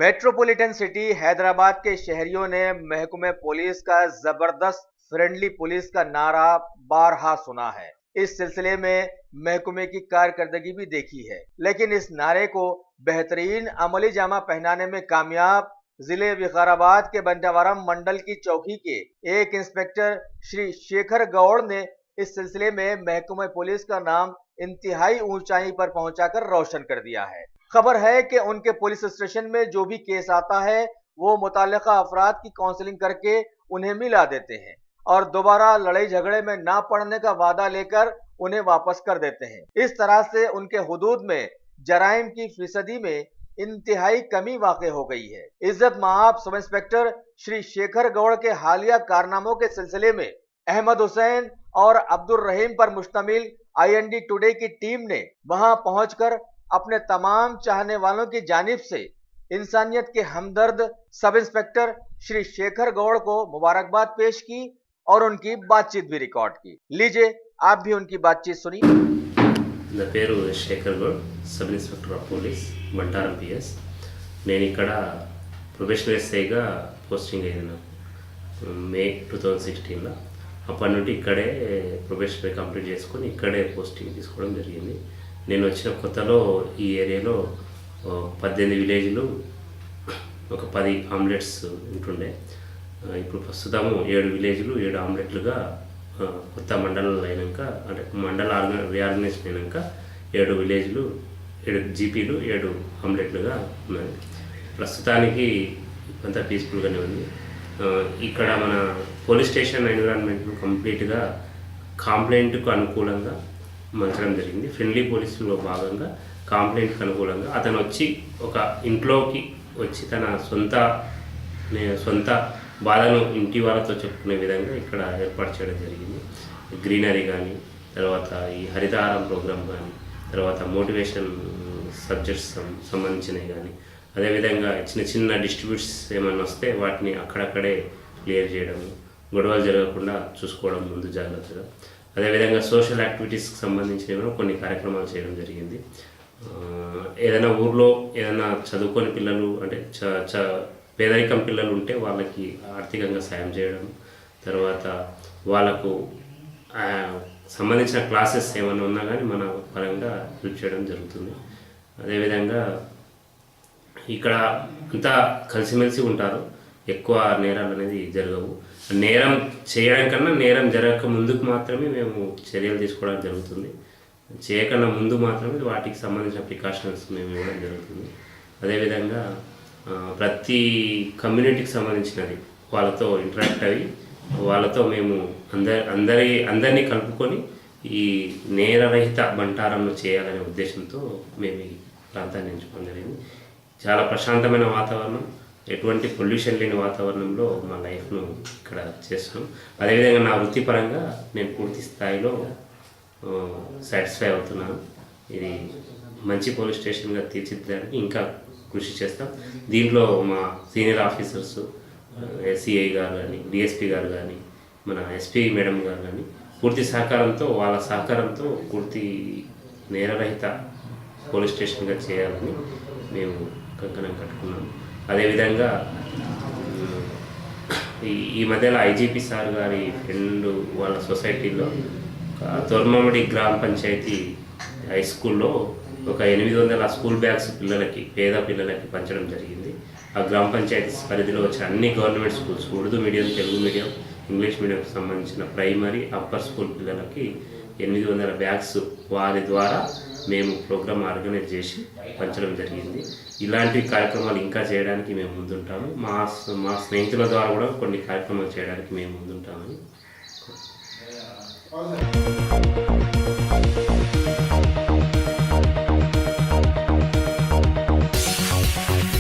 Metropolitan city Hyderabad के शहरियों ने महकमे पुलिस का जबरदस्त फ्रेंडली पुलिस का नारा बारहा सुना है। इस सिलसिले में महकमे की कारकर्दगी भी देखी है, लेकिन इस नारे को बेहतरीन अमली जामा पहनाने में कामयाब जिले विकाराबाद के बंटावरम मंडल की चौकी के एक इंस्पेक्टर श्री शेखर गौड़ ने इस सिलसिले में महकमे पुलिस का नाम इंतहाई ऊंचाई पर पहुंचाकर रोशन कर दिया है। खबर है कि उनके पुलिस स्टेशन में जो भी केस आता है वो मुताल्लिका अफराद की काउंसलिंग करके उन्हें मिला देते हैं और दोबारा लड़ाई झगड़े में ना पड़ने का वादा लेकर उन्हें वापस कर देते हैं। इस तरह से उनके हुदूद में जराइम की फीसदी में इंतहाई कमी वाक़ हो गई है। इज्जत माआब सब इंस्पेक्टर श्री शेखर गौड़ के हालिया कारनामों के सिलसिले में अहमद हुसैन और अब्दुल रहीम पर मुश्तमिल IND टुडे की टीम ने वहां पहुंचकर अपने तमाम चाहने वालों की जानिब से इंसानियत के हमदर्द सब इंस्पेक्टर श्री शेखर गौड़ को मुबारकबाद पेश की और उनकी बातचीत भी रिकॉर्ड की। लीजिए आप भी उनकी बातचीत सुनिए। నా పేరు Shekhar Goud, sub inspector of police Bantaram PS। నేను ఇక్కడ ప్రొబేషనరీ ఎస్ఐగా పోస్టింగ్ అయ్యాను మే 2016లో। అప్పటి నుండి ఇక్కడే ప్రొబేషనరీ కంప్లీట్ చేసుకొని ఇక్కడే పోస్టింగ్ తీసుకోవడం జరిగింది। నేను వచ్చిన కొత్తలో ఈ ఏరియాలో 18 విలేజ్లు ఒక 10 ఆమ్లెట్స్ ఉంటుండే। ఇప్పుడు ప్రస్తుతము 7 విలేజ్లు 7 ఆమ్లెట్లుగా కొత్త మండలాలు అయినాక, అంటే మండల రీఆర్గనైజేషన్ అయినాక 7 విలేజ్లు 7 GPలు 7 ఆమ్లెట్లుగా ఉన్నాయి। ప్రస్తుతానికి అంతా పీస్ఫుల్గానే ఉంది। ఇక్కడ మన పోలీస్ స్టేషన్ ఎన్విరాన్మెంట్ కంప్లీట్గా కంప్లైంట్కు అనుకూలంగా మార్చడం జరిగింది। ఫ్రెండ్లీ పోలీసులో భాగంగా కంప్లైంట్కి అనుకూలంగా అతను వచ్చి ఒక ఇంట్లోకి వచ్చి తన సొంత బాధను ఇంటి వాళ్ళతో చెప్పుకునే విధంగా ఇక్కడ ఏర్పాటు చేయడం జరిగింది। గ్రీనరీ కానీ, తర్వాత ఈ హరితహారం ప్రోగ్రామ్ కానీ, తర్వాత మోటివేషన్ సబ్జెక్ట్స్ సంబంధించినవి కానీ, అదేవిధంగా చిన్న డిస్ట్రిబ్యూట్స్ ఏమైనా వస్తే వాటిని అక్కడక్కడే క్లియర్ చేయడం, గొడవలు జరగకుండా చూసుకోవడం ముందు జాగ్రత్తగా, అదేవిధంగా సోషల్ యాక్టివిటీస్కి సంబంధించిన కొన్ని కార్యక్రమాలు చేయడం జరిగింది। ఏదైనా ఊర్లో ఏదైనా చదువుకొని పిల్లలు, అంటే పేదరికం పిల్లలు ఉంటే వాళ్ళకి ఆర్థికంగా సాయం చేయడం, తర్వాత వాళ్ళకు సంబంధించిన క్లాసెస్ ఏమైనా ఉన్నా కానీ మన పరంగా హెల్ప్ చేయడం జరుగుతుంది। అదేవిధంగా ఇక్కడ అంతా కలిసిమెలిసి ఉంటారు, ఎక్కువ నేరాలు అనేది జరగవు। నేరం చేయడం కన్నా నేరం జరగక ముందుకు మాత్రమే మేము చర్యలు తీసుకోవడం జరుగుతుంది, చేయకన్నా ముందు మాత్రమే వాటికి సంబంధించిన ప్రికాషన్స్ మేము ఇవ్వడం జరుగుతుంది। అదేవిధంగా ప్రతి కమ్యూనిటీకి సంబంధించినది వాళ్ళతో ఇంటరాక్ట్ అయ్యి వాళ్ళతో మేము అందరినీ కలుపుకొని ఈ నేరరహిత బంటారంను చేయాలనే ఉద్దేశంతో మేము ఈ ప్రాంతాన్ని ఎంచుకోవడం జరిగింది। చాలా ప్రశాంతమైన వాతావరణం, ఎటువంటి పొల్యూషన్ లేని వాతావరణంలో మా లైఫ్ను ఇక్కడ చేస్తున్నాం। అదేవిధంగా నా వృత్తిపరంగా నేను పూర్తి స్థాయిలో సాటిస్ఫై అవుతున్నాను। ఇది మంచి పోలీస్ స్టేషన్గా తీర్చిదిద్దడానికి ఇంకా కృషి చేస్తాం। దీంట్లో మా సీనియర్ ఆఫీసర్స్ SCI గారు కానీ, DSP గారు కానీ, మన SP మేడం గారు కానీ పూర్తి సహకారంతో, వాళ్ళ సహకారంతో పూర్తి నేరరహిత పోలీస్ స్టేషన్గా చేయాలని మేము కంకణం కట్టుకున్నాం। అదేవిధంగా ఈ మధ్యలో IGP సార్ గారి ఫ్రెండ్ వాళ్ళ సొసైటీలో తొర్మామిడి గ్రామ పంచాయతీ హై స్కూల్లో ఒక 800 స్కూల్ బ్యాగ్స్ పిల్లలకి, పేద పిల్లలకి పంచడం జరిగింది। ఆ గ్రామ పంచాయతీ పరిధిలో వచ్చే అన్ని government schools, Urdu medium, Telugu medium, English మీడియంకి సంబంధించిన ప్రైమరీ, అప్పర్ స్కూల్ పిల్లలకి 800 బ్యాగ్స్ వారి ద్వారా మేము ప్రోగ్రామ్ ఆర్గనైజ్ చేసి పంచడం జరిగింది। ఇలాంటి కార్యక్రమాలు ఇంకా చేయడానికి మేము ముందుంటాము। మా స్నేహితుల ద్వారా కూడా కొన్ని కార్యక్రమాలు చేయడానికి మేము ముందుంటామని